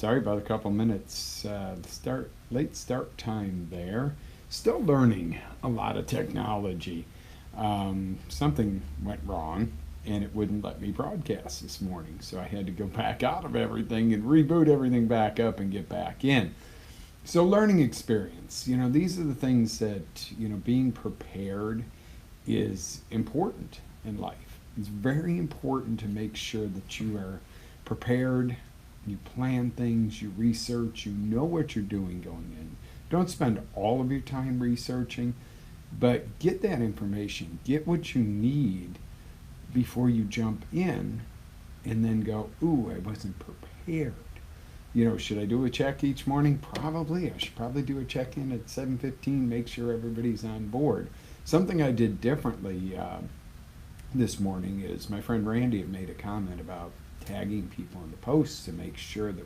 Sorry about a couple minutes late start time there. Still learning a lot of technology. Something went wrong and it wouldn't let me broadcast this morning, so I had to go back out of everything and reboot everything back up and get back in. So learning experience. These are the things that being prepared is important in life. It's very important to make sure that you are prepared, you plan things, you research, you know what you're doing going in. Don't spend all of your time researching, but get that information, get what you need before you jump in and then go, ooh, I wasn't prepared. Should I do a check each morning? Probably. I should probably do a check-in at 7:15, make sure everybody's on board. Something I did differently this morning is my friend Randy had made a comment about tagging people in the posts to make sure that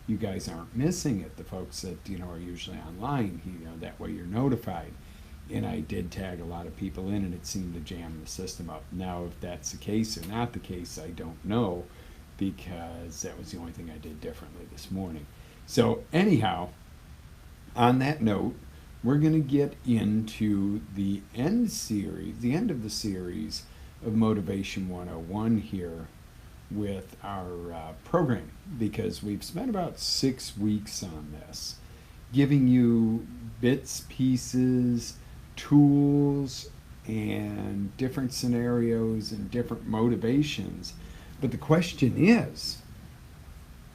you guys aren't missing it. The folks that are usually online, that way you're notified. And I did tag a lot of people in, and it seemed to jam the system up. Now, if that's the case or not the case, I don't know, because that was the only thing I did differently this morning. So anyhow, on that note, we're going to get into the end of the series of Motivation 101 here with our program, because we've spent about 6 weeks on this, giving you bits, pieces, tools, and different scenarios and different motivations. But the question is,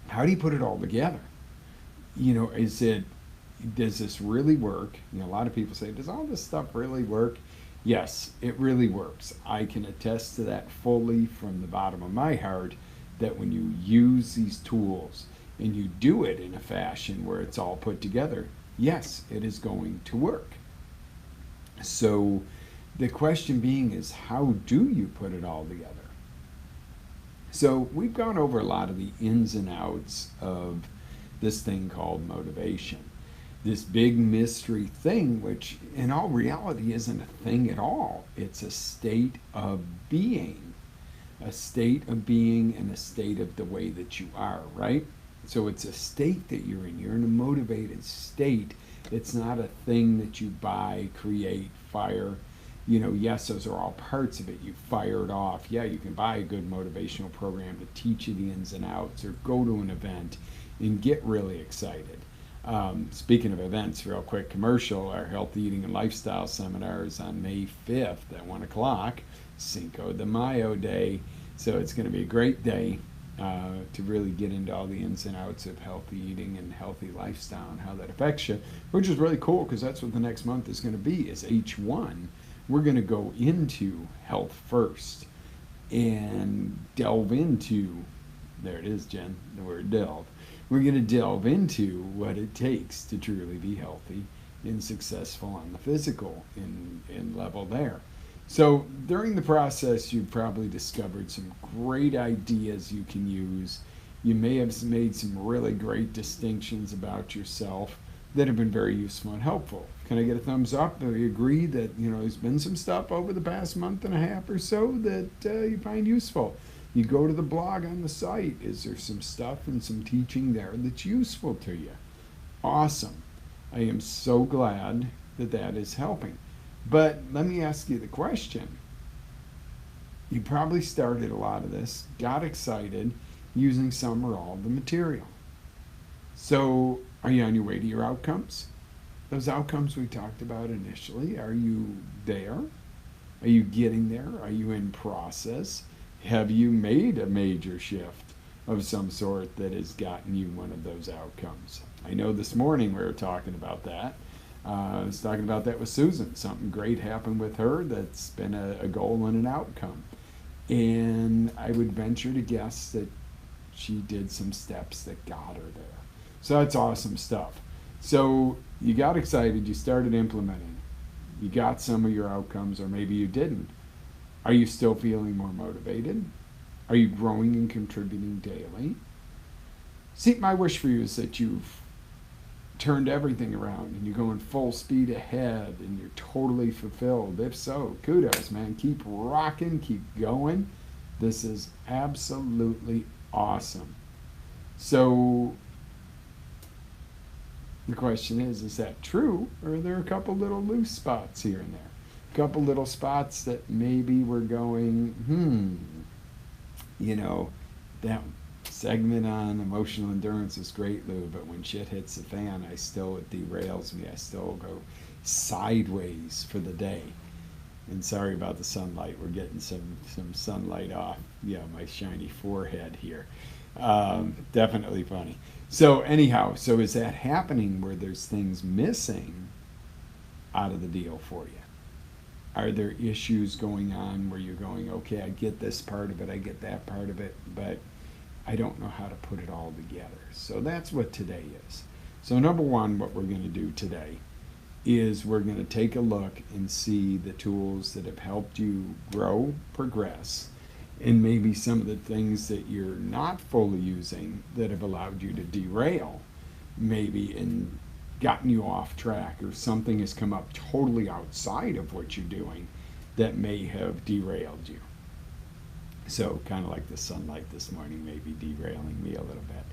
how do you put it all together? Does this really work? A lot of people say, does all this stuff really work? Yes, it really works. I can attest to that fully from the bottom of my heart, that when you use these tools and you do it in a fashion where it's all put together, yes, it is going to work. So the question being is, how do you put it all together? So we've gone over a lot of the ins and outs of this thing called motivation. This big mystery thing, which in all reality isn't a thing at all. It's a state of being. A state of being and a state of the way that you are, right? So it's a state that you're in. You're in a motivated state. It's not a thing that you buy, create, fire. Yes, those are all parts of it. You fire it off. Yeah, you can buy a good motivational program to teach you the ins and outs, or go to an event and get really excited. Speaking of events, real quick commercial, our health eating and lifestyle seminar is on May 5th at 1 o'clock, Cinco de Mayo day. So it's going to be a great day to really get into all the ins and outs of healthy eating and healthy lifestyle and how that affects you, which is really cool, because that's what the next month is going to be, is H1. We're going to go into health first and delve into, there it is, Jen, the word delve. We're going to delve into what it takes to truly be healthy and successful on the physical in level there. So during the process, you've probably discovered some great ideas you can use. You may have made some really great distinctions about yourself that have been very useful and helpful. Can I get a thumbs up? Do you agree that there's been some stuff over the past month and a half or so that you find useful? You go to the blog on the site. Is there some stuff and some teaching there that's useful to you? Awesome. I am so glad that that is helping. But let me ask you the question. You probably started a lot of this, got excited, using some or all of the material. So are you on your way to your outcomes? Those outcomes we talked about initially, are you there? Are you getting there? Are you in process? Have you made a major shift of some sort that has gotten you one of those outcomes? I know this morning we were talking about that. I was talking about that with Susan. Something great happened with her that's been a goal and an outcome. And I would venture to guess that she did some steps that got her there. So that's awesome stuff. So you got excited, you started implementing, you got some of your outcomes, or maybe you didn't. Are you still feeling more motivated? Are you growing and contributing daily? See, my wish for you is that you've turned everything around and you're going full speed ahead and you're totally fulfilled. If so, kudos, man. Keep rocking, keep going. This is absolutely awesome. So The question is that true, or are there a couple little loose spots here and there? A couple little spots that maybe we're going, you know, that segment on emotional endurance is great, Lou, but when shit hits the fan, it derails me. I still go sideways for the day. And sorry about the sunlight. We're getting some sunlight off, my shiny forehead here. Definitely funny. So anyhow, so is that happening where there's things missing out of the deal for you? Are there issues going on where you're going, okay, I get this part of it, I get that part of it, but I don't know how to put it all together. So that's what today is. So number one, what we're going to do today is we're going to take a look and see the tools that have helped you grow, progress, and maybe some of the things that you're not fully using that have allowed you to derail, maybe, and gotten you off track, or something has come up totally outside of what you're doing that may have derailed you. So kind of like the sunlight this morning, maybe derailing me a little bit.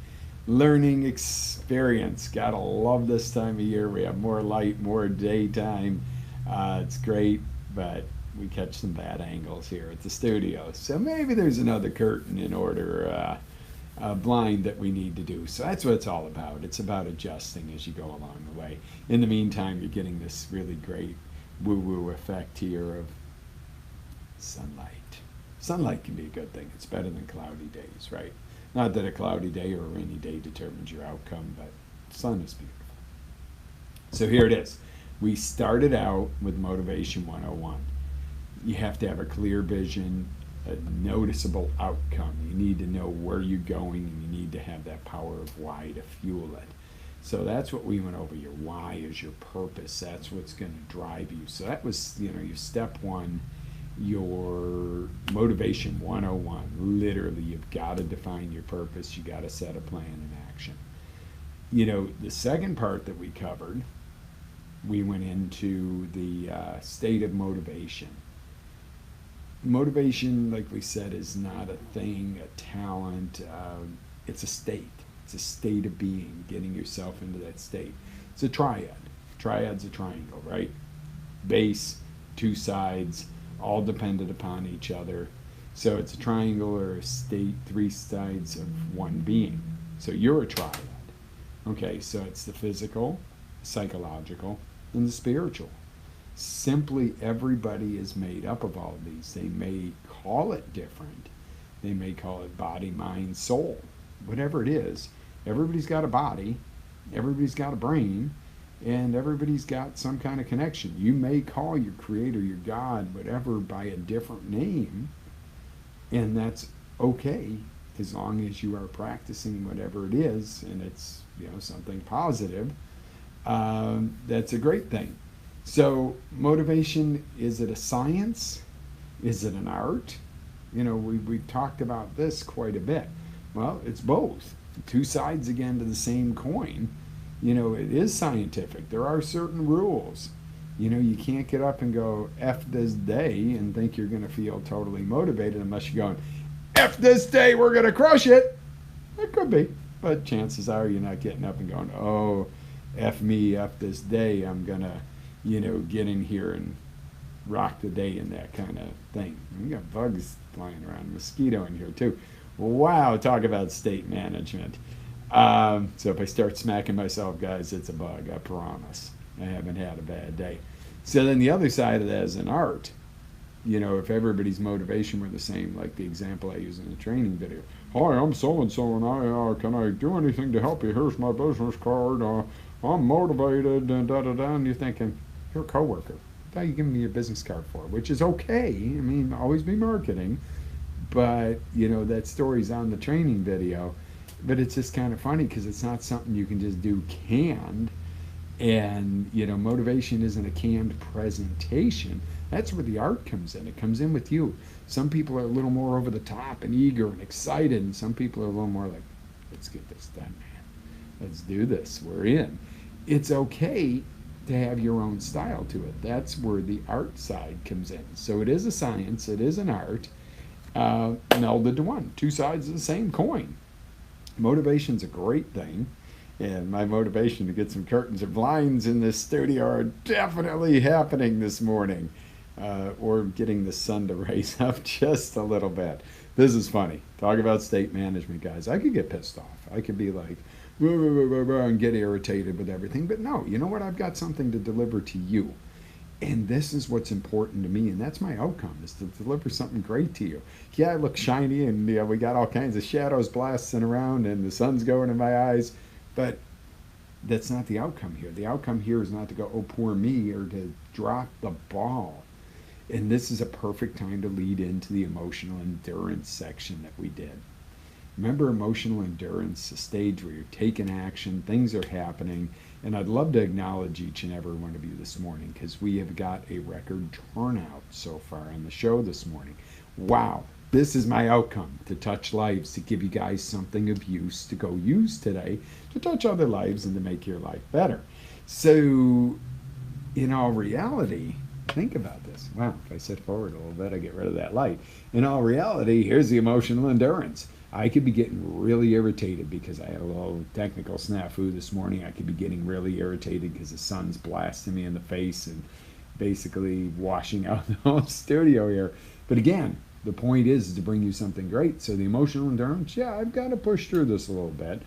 Learning experience. Gotta love this time of year. We have more light, more daytime. It's great, but we catch some bad angles here at the studio. So maybe there's another curtain in order, blind that we need to do. So that's what it's all about. It's about adjusting as you go along the way. In the meantime, you're getting this really great woo-woo effect here of sunlight. Sunlight can be a good thing. It's better than cloudy days, right? Not that a cloudy day or a rainy day determines your outcome, but sun is beautiful. So here it is. We started out with Motivation 101. You have to have a clear vision, a noticeable outcome. You need to know where you're going, and you need to have that power of why to fuel it. So that's what we went over. Your why is your purpose. That's what's going to drive you. So that was, your step one, your Motivation 101. Literally, you've got to define your purpose. You got to set a plan in action. The second part that we covered, we went into the state of motivation. Motivation, like we said, is not a thing, a talent. It's a state. It's a state of being, getting yourself into that state. It's a triad. Triad's a triangle, right? Base, two sides, all dependent upon each other. So it's a triangle or a state, three sides of one being. So you're a triad. Okay, so it's the physical, psychological, and the spiritual. Simply, everybody is made up of all of these. They may call it different. They may call it body, mind, soul. Whatever it is, everybody's got a body, everybody's got a brain, and everybody's got some kind of connection. You may call your creator, your God, whatever, by a different name, and that's okay, as long as you are practicing whatever it is, and it's something positive. That's a great thing. So motivation, is it a science? Is it an art? We've talked about this quite a bit. Well, it's both. Two sides, again, to the same coin. It is scientific. There are certain rules. You can't get up and go, F this day, and think you're going to feel totally motivated unless you're going, F this day, we're going to crush it. It could be. But chances are you're not getting up and going, oh, F me, F this day, I'm going to get in here and rock the day and that kind of thing. We got bugs flying around, mosquito in here too. Wow, talk about state management. So if I start smacking myself, guys, it's a bug, I promise. I haven't had a bad day. So then the other side of that is an art. If everybody's motivation were the same, like the example I use in the training video. Hi, I'm so-and-so, and can I do anything to help you? Here's my business card. I'm motivated, and da-da-da. And you're thinking, you're a coworker. What are you giving me your business card for? Which is okay. I mean, always be marketing. But, that story's on the training video. But it's just kind of funny because it's not something you can just do canned. And, motivation isn't a canned presentation. That's where the art comes in. It comes in with you. Some people are a little more over the top and eager and excited. And some people are a little more like, let's get this done, man. Let's do this. We're in. It's okay to have your own style to it. That's where the art side comes in. So it is a science. It is an art. Melded to one. Two sides of the same coin. Motivation's a great thing. And my motivation to get some curtains or blinds in this studio are definitely happening this morning. Or getting the sun to raise up just a little bit. This is funny. Talk about state management, guys. I could get pissed off. I could be like, "Blah, blah, blah, blah, blah," and get irritated with everything. But no, you know what? I've got something to deliver to you. And this is what's important to me, and that's my outcome, is to deliver something great to you. Yeah, I look shiny, and yeah, we got all kinds of shadows blasting around, and the sun's going in my eyes, but that's not the outcome here. The outcome here is not to go, oh, poor me, or to drop the ball. And this is a perfect time to lead into the emotional endurance section that we did. Remember emotional endurance, a stage where you're taking action, things are happening, and I'd love to acknowledge each and every one of you this morning because we have got a record turnout so far on the show this morning. Wow, this is my outcome, to touch lives, to give you guys something of use to go use today, to touch other lives and to make your life better. So, in all reality, think about this. Wow, if I sit forward a little bit, I get rid of that light. In all reality, here's the emotional endurance. I could be getting really irritated because I had a little technical snafu this morning. I could be getting really irritated because the sun's blasting me in the face and basically washing out the whole studio here. But again, the point is to bring you something great. So the emotional endurance, yeah, I've got to push through this a little bit.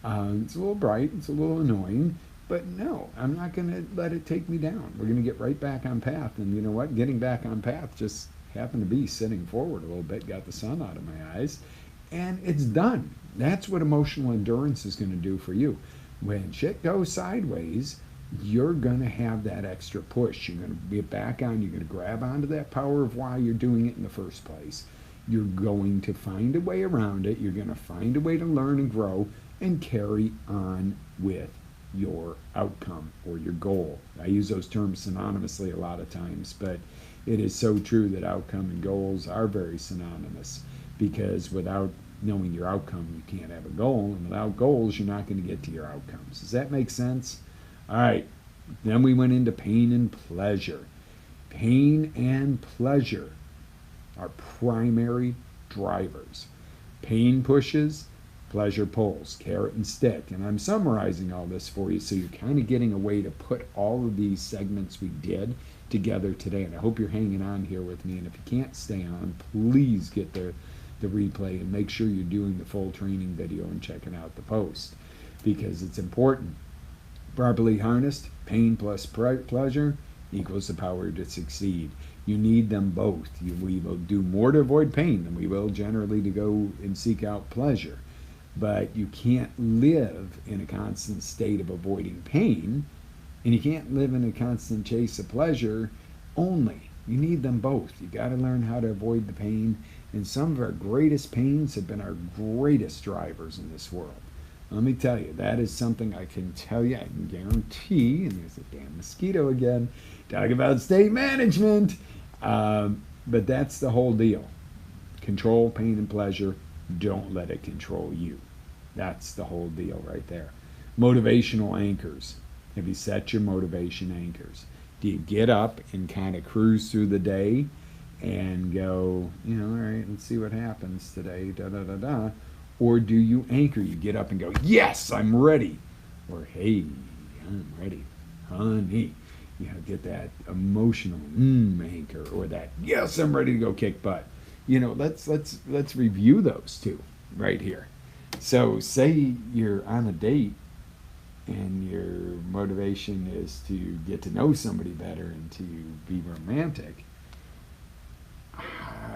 It's a little bright, it's a little annoying, but no, I'm not going to let it take me down. We're going to get right back on path. And you know what? Getting back on path just happened to be sitting forward a little bit, got the sun out of my eyes, and it's done. That's what emotional endurance is going to do for you. When shit goes sideways, you're going to have that extra push. You're going to get back on. You're going to grab onto that power of why you're doing it in the first place. You're going to find a way around it. You're going to find a way to learn and grow and carry on with your outcome or your goal. I use those terms synonymously a lot of times, but it is so true that outcome and goals are very synonymous, because without knowing your outcome, you can't have a goal, and without goals, you're not going to get to your outcomes. Does that make sense? All right. Then we went into pain and pleasure. Pain and pleasure are primary drivers. Pain pushes, pleasure pulls, carrot and stick. And I'm summarizing all this for you so you're kind of getting a way to put all of these segments we did together today. And I hope you're hanging on here with me. And if you can't stay on, please get the replay and make sure you're doing the full training video and checking out the post, because it's important. Properly harnessed, pain plus pleasure equals the power to succeed. You need them both. We will do more to avoid pain than we will generally to go and seek out pleasure. But you can't live in a constant state of avoiding pain, and you can't live in a constant chase of pleasure only. You need them both. You got to learn how to avoid the pain, and some of our greatest pains have been our greatest drivers in this world. Let me tell you, that is something I can tell you, I can guarantee, and there's a damn mosquito again, talking about state management, but that's the whole deal. Control pain and pleasure. Don't let it control you. That's the whole deal right there. Motivational anchors. Have you set your motivation anchors? Do you get up and kind of cruise through the day and go, all right, let's see what happens today, da-da-da-da? Or do you anchor? You get up and go, yes, I'm ready. Or, hey, I'm ready, honey. Get that emotional anchor, or that, yes, I'm ready to go kick butt. Let's review those two right here. So say you're on a date and your motivation is to get to know somebody better and to be romantic.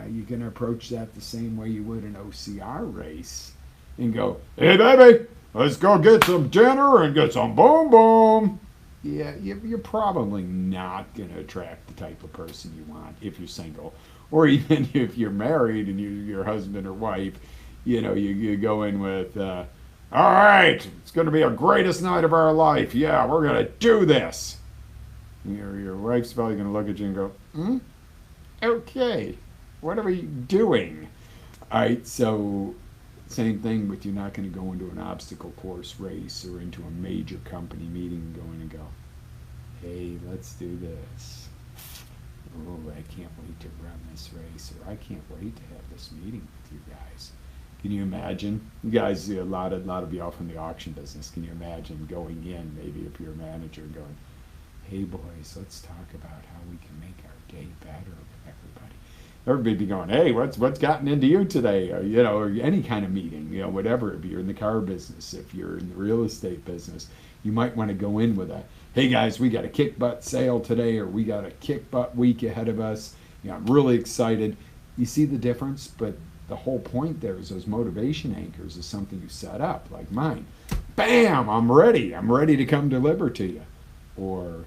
You can approach that the same way you would an OCR race and go, hey baby, let's go get some dinner and get some boom boom. Yeah, you're probably not going to attract the type of person you want if you're single. Or even if you're married and your husband or wife, you go in with, all right, it's going to be a greatest night of our life. Yeah, we're going to do this. Your wife's probably going to look at you and go, okay, what are we doing? All right, so same thing with, you're not going to go into an obstacle course race or into a major company meeting and go in and go, hey, let's do this. Oh, I can't wait to run this race, or I can't wait to have this meeting with you guys. Can you imagine? You guys, a lot of you all from the auction business. Can you imagine going in, maybe if you're a manager, and going, "Hey boys, let's talk about how we can make our day better with everybody." Everybody be going, "Hey, what's gotten into you today?" Or, or any kind of meeting, whatever. If you're in the car business, if you're in the real estate business, you might want to go in with a, "Hey guys, we got a kick butt sale today, or we got a kick butt week ahead of us. I'm really excited." You see the difference? But the whole point there is those motivation anchors is something you set up, like mine. Bam! I'm ready. I'm ready to come deliver to you. Or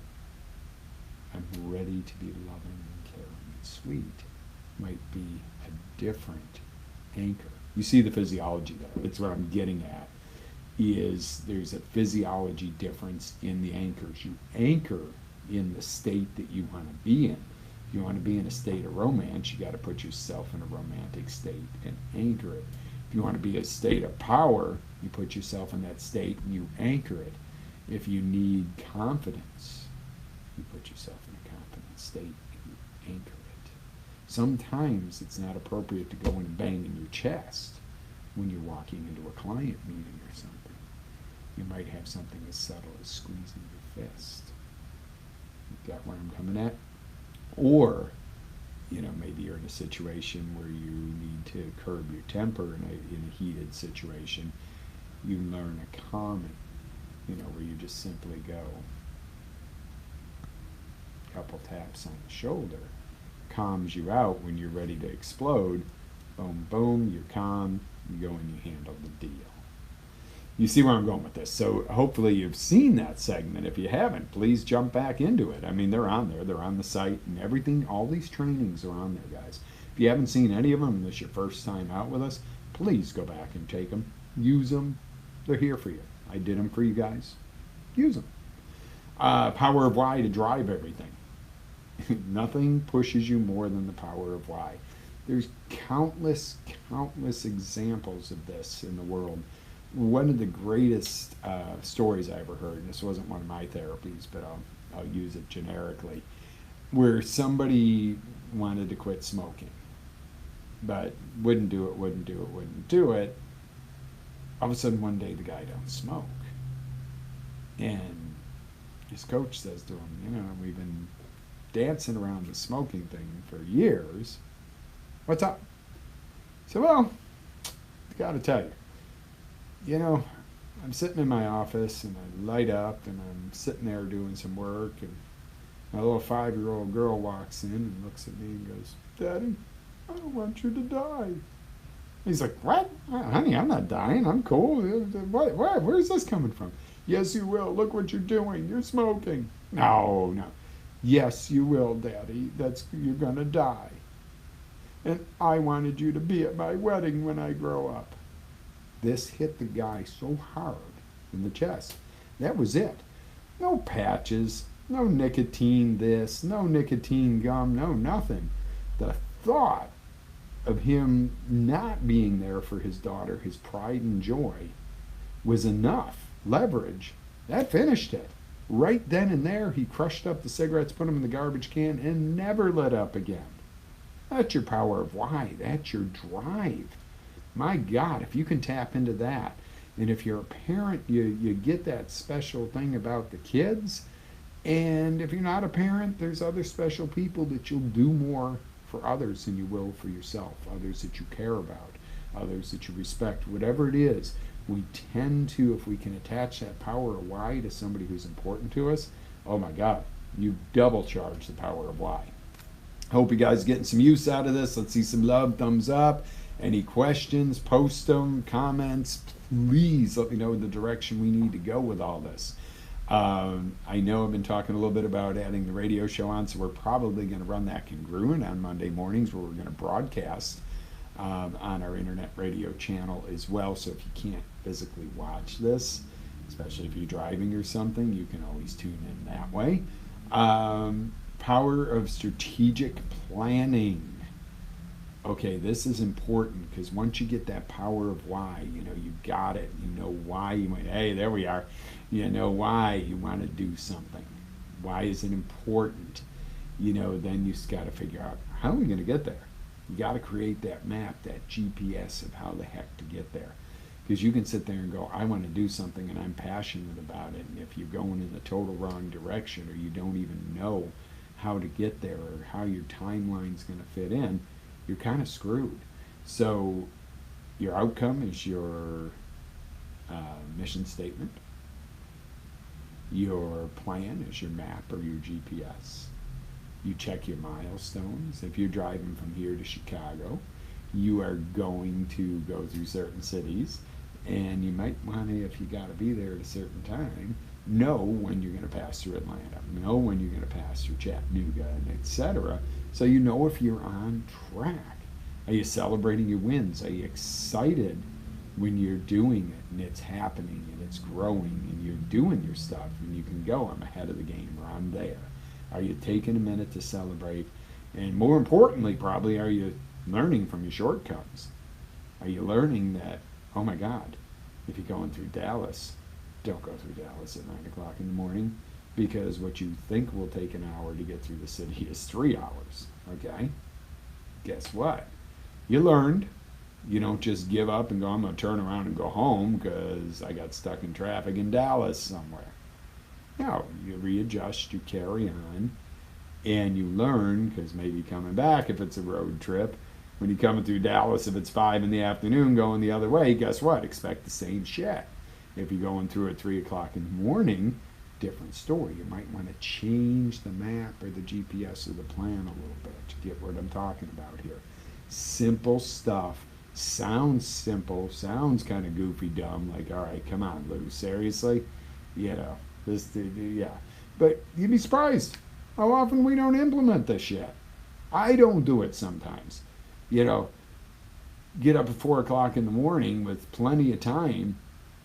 I'm ready to be loving and caring and sweet. Might be a different anchor. You see the physiology there. That's what I'm getting at. Is there's a physiology difference in the anchors. You anchor in the state that you want to be in. If you want to be in a state of romance, you got to put yourself in a romantic state and anchor it. If you want to be in a state of power, you put yourself in that state and you anchor it. If you need confidence, you put yourself in a confident state and you anchor it. Sometimes it's not appropriate to go and bang in your chest when you're walking into a client meeting or something. You might have something as subtle as squeezing your fist. You got where I'm coming at? Or, maybe you're in a situation where you need to curb your temper in a heated situation. You learn a calming, where you just simply go, a couple taps on the shoulder, calms you out when you're ready to explode. Boom, boom, you're calm, you go and you handle the deal. You see where I'm going with this. So hopefully you've seen that segment. If you haven't, please jump back into it. I mean, they're on there. They're on the site and everything. All these trainings are on there, guys. If you haven't seen any of them, and this is your first time out with us, please go back and take them. Use them. They're here for you. I did them for you guys. Use them. Power of why to drive everything. Nothing pushes you more than the power of why. There's countless examples of this in the world. One of the greatest stories I ever heard, and this wasn't one of my therapies, but I'll use it generically, where somebody wanted to quit smoking, but wouldn't do it. All of a sudden one day the guy don't smoke. And his coach says to him, we've been dancing around the smoking thing for years. What's up? He said, well, I gotta tell you, I'm sitting in my office and I light up and I'm sitting there doing some work and my little 5-year-old girl walks in and looks at me and goes, "Daddy, I don't want you to die." He's like, "What? Honey, I'm not dying. I'm cool. What? Where's this coming from?" "Yes, you will. Look what you're doing. You're smoking." No. "Yes, you will, Daddy. You're gonna die. And I wanted you to be at my wedding when I grow up." This hit the guy so hard in the chest. That was it. No patches, no nicotine this, no nicotine gum, no nothing. The thought of him not being there for his daughter, his pride and joy, was enough leverage. That finished it. Right then and there, he crushed up the cigarettes, put them in the garbage can, and never lit up again. That's your power of why. That's your drive. My God, if you can tap into that, and if you're a parent, you get that special thing about the kids, and if you're not a parent, there's other special people that you'll do more for others than you will for yourself, others that you care about, others that you respect, whatever it is. We tend to, if we can attach that power of why to somebody who's important to us, oh my God, you double charge the power of why. Hope you guys are getting some use out of this. Let's see some love, thumbs up. Any questions, post them, comments. Please let me know the direction we need to go with all this. I know I've been talking a little bit about adding the radio show on, so we're probably going to run that congruent on Monday mornings, where we're going to broadcast on our internet radio channel as well. So if you can't physically watch this, especially if you're driving or something, you can always tune in that way. Power of strategic planning. Okay, this is important, because once you get that power of why, you got it. You know why you went, hey, there we are. You know why you want to do something. Why is it important? Then you just got to figure out, how are we going to get there? You got to create that map, that GPS of how the heck to get there. Because you can sit there and go, I want to do something and I'm passionate about it. And if you're going in the total wrong direction, or you don't even know how to get there or how your timeline's going to fit in, you're kind of screwed. So your outcome is your mission statement. Your plan is your map or your GPS. You check your milestones. If you're driving from here to Chicago, you are going to go through certain cities, and you might want to, if you got to be there at a certain time, know when you're going to pass through Atlanta, know when you're going to pass through Chattanooga, and etc. So you know if you're on track. Are you celebrating your wins? Are you excited when you're doing it and it's happening and it's growing and you're doing your stuff and you can go, I'm ahead of the game, or I'm there? Are you taking a minute to celebrate? And more importantly, probably, are you learning from your shortcomings? Are you learning that, oh my God, if you're going through Dallas, don't go through Dallas at 9 o'clock in the morning, because what you think will take an hour to get through the city is 3 hours, okay? Guess what? You learned. You don't just give up and go, I'm going to turn around and go home because I got stuck in traffic in Dallas somewhere. No, you readjust, you carry on, and you learn, because maybe coming back, if it's a road trip, when you're coming through Dallas, if it's 5 in the afternoon going the other way, guess what? Expect the same shit. If you're going through at 3 o'clock in the morning, different story. You might want to change the map or the GPS or the plan a little bit to get what I'm talking about here. Simple stuff. Sounds simple, sounds kind of goofy, dumb, like, all right, come on, Lou, seriously? You know, yeah. But you'd be surprised how often we don't implement this shit. I don't do it sometimes. You know, get up at 4 o'clock in the morning with plenty of time,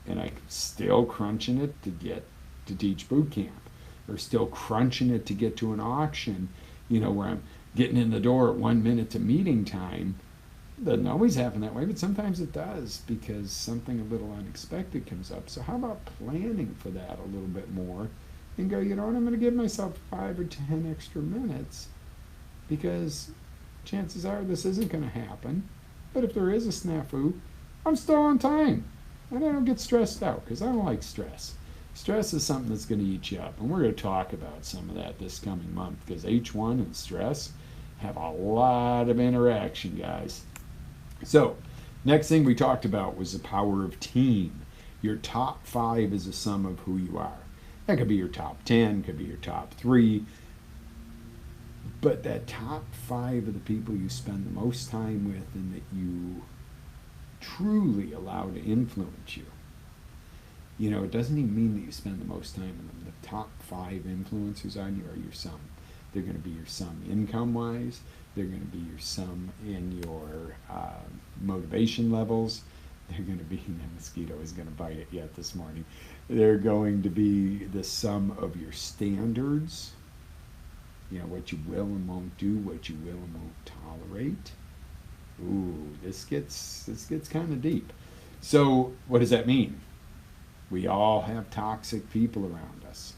and I'm still crunching it to get to teach boot camp, or still crunching it to get to an auction, you know, where I'm getting in the door at 1 minute to meeting time. Doesn't always happen that way, but sometimes it does, because something a little unexpected comes up. So how about planning for that a little bit more and go, you know what, I'm going to give myself 5 or 10 extra minutes, because chances are this isn't going to happen. But if there is a snafu, I'm still on time, and I don't get stressed out, because I don't like stress. Stress is something that's going to eat you up, and we're going to talk about some of that this coming month, because H1 and stress have a lot of interaction, guys. So, next thing we talked about was the power of team. Your top 5 is a sum of who you are. That could be your top 10, could be your top 3. But that top 5 of the people you spend the most time with and that you truly allow to influence you. You know, it doesn't even mean that you spend the most time with them. The top 5 influencers on you are your sum. They're going to be your sum income-wise. They're going to be your sum in your motivation levels. They're going to be, the mosquito is going to bite it yet this morning. They're going to be the sum of your standards. You know, what you will and won't do, what you will and won't tolerate. Ooh, this gets kind of deep. So what does that mean? We all have toxic people around us.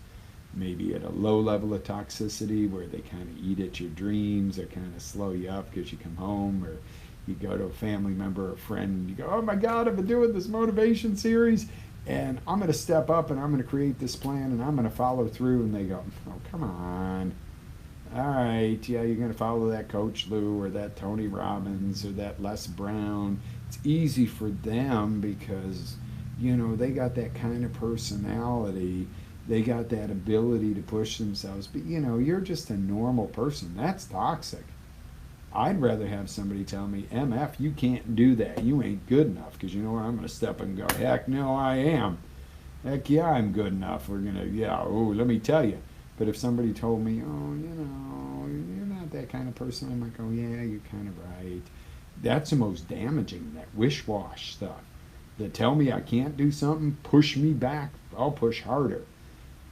Maybe at a low level of toxicity where they kind of eat at your dreams or kind of slow you up because you come home, or you go to a family member or friend and you go, oh my God, I've been doing this motivation series and I'm going to step up and I'm going to create this plan and I'm going to follow through. And they go, oh, come on. All right, yeah, you're going to follow that Coach Lou or that Tony Robbins or that Les Brown. It's easy for them because, you know, they got that kind of personality. They got that ability to push themselves. But, you know, you're just a normal person. That's toxic. I'd rather have somebody tell me, MF, you can't do that. You ain't good enough. Because you know what? I'm going to step up and go, heck no, I am. Heck yeah, I'm good enough. We're going to, yeah, oh, let me tell you. But if somebody told me, oh, you know, you're not that kind of person, I'm like, oh, yeah, you're kind of right. That's the most damaging, that wish-wash stuff. That tell me I can't do something, push me back, I'll push harder.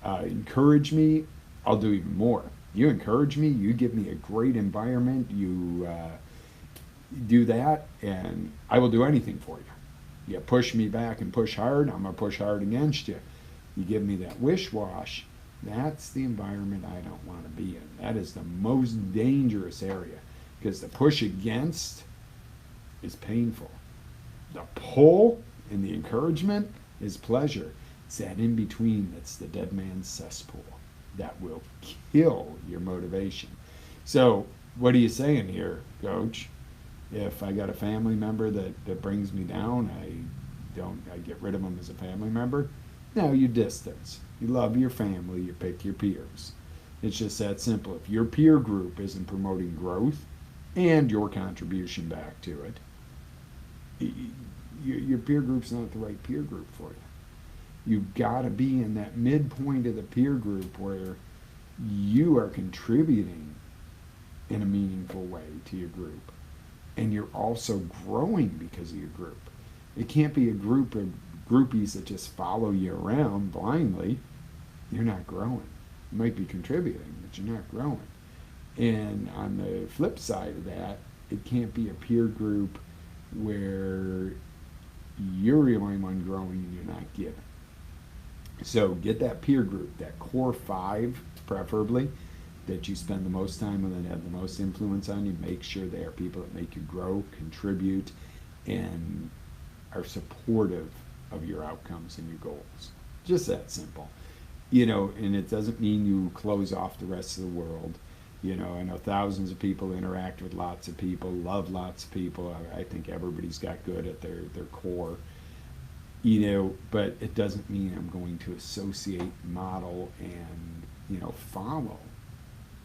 Encourage me, I'll do even more. You encourage me, you give me a great environment, you do that, and I will do anything for you. You push me back and push hard, I'm going to push hard against you. You give me that wish-wash, that's the environment I don't want to be in. That is the most dangerous area. because the push against is painful. The pull and the encouragement is pleasure. It's that in between that's the dead man's cesspool that will kill your motivation. So, what are you saying here, Coach? If I got a family member that brings me down, I get rid of them as a family member? No, you distance. You love your family, you pick your peers. It's just that simple. If your peer group isn't promoting growth and your contribution back to it, your peer group's not the right peer group for you. You've got to be in that midpoint of the peer group where you are contributing in a meaningful way to your group. And you're also growing because of your group. It can't be a group of groupies that just follow you around blindly. You're not growing. You might be contributing, but you're not growing. And on the flip side of that, it can't be a peer group where you're the only one growing and you're not giving. So get that peer group, that core 5 preferably, that you spend the most time with and have the most influence on you. Make sure they are people that make you grow, contribute, and are supportive of your outcomes and your goals. Just that simple. And it doesn't mean you close off the rest of the world. I know thousands of people interact with lots of people, love lots of people. I think everybody's got good at their core. But it doesn't mean I'm going to associate, model, and, follow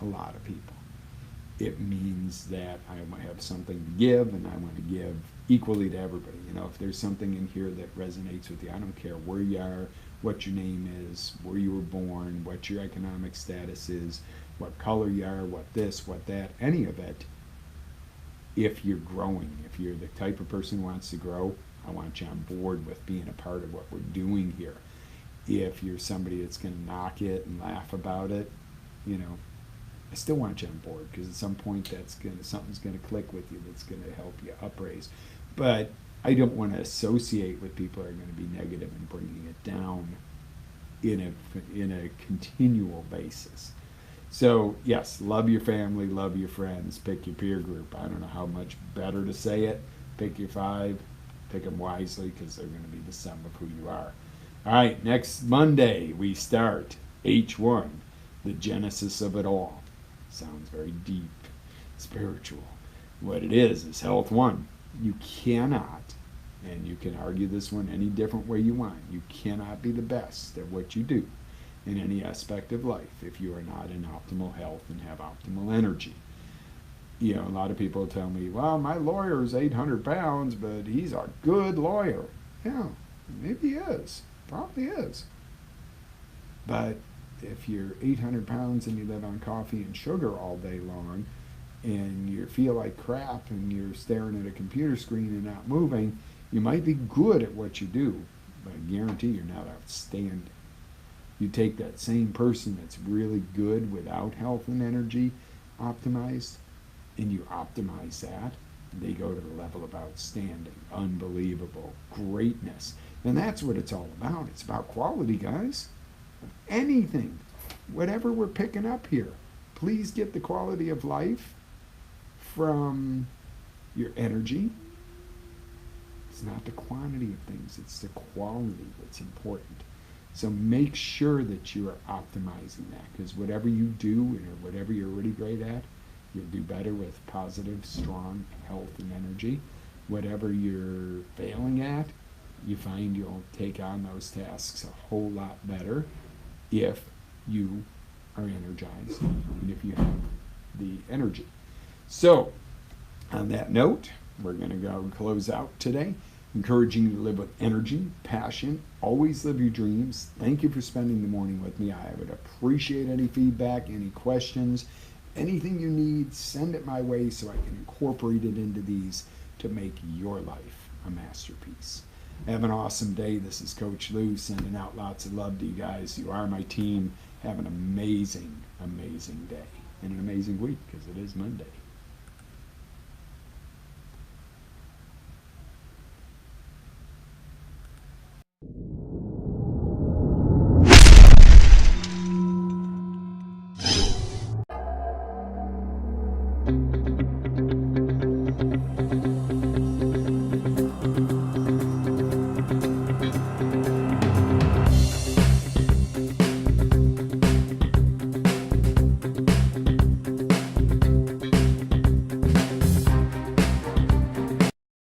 a lot of people. It means that I might have something to give, and I want to give equally to everybody. If there's something in here that resonates with you, I don't care where you are, what your name is, where you were born, what your economic status is, what color you are, what this, what that, any of it. If you're growing, if you're the type of person who wants to grow, I want you on board with being a part of what we're doing here. If you're somebody that's going to knock it and laugh about it, I still want you on board, because at some point something's going to click with you that's going to help you upraise. But I don't want to associate with people that are going to be negative and bringing it down in a continual basis. So yes, love your family, love your friends, pick your peer group. I don't know how much better to say it. Pick your 5, pick them wisely, because they're going to be the sum of who you are. All right, next Monday we start H1, the genesis of it all. Sounds very deep, spiritual. What it is Health 1. You cannot, and you can argue this one any different way you want, you cannot be the best at what you do in any aspect of life if you are not in optimal health and have optimal energy. A lot of people tell me, well, my lawyer is 800 pounds, but he's a good lawyer. Yeah, maybe he is. Probably is. But if you're 800 pounds and you live on coffee and sugar all day long, and you feel like crap and you're staring at a computer screen and not moving, you might be good at what you do, but I guarantee you're not outstanding. You take that same person that's really good without health and energy optimized, and you optimize that, they go to the level of outstanding, unbelievable, greatness. And that's what it's all about. It's about quality, guys. Anything, whatever we're picking up here, please get the quality of life from your energy. It's not the quantity of things, it's the quality that's important. So make sure that you are optimizing that, because whatever you do or whatever you're really great at, you'll do better with positive, strong health and energy. Whatever you're failing at, you find you'll take on those tasks a whole lot better if you are energized and if you have the energy. So, on that note, we're going to go and close out today, encouraging you to live with energy, passion, always live your dreams. Thank you for spending the morning with me. I would appreciate any feedback, any questions, anything you need, send it my way so I can incorporate it into these to make your life a masterpiece. Have an awesome day. This is Coach Lou sending out lots of love to you guys. You are my team. Have an amazing, amazing day and an amazing week, because it is Monday.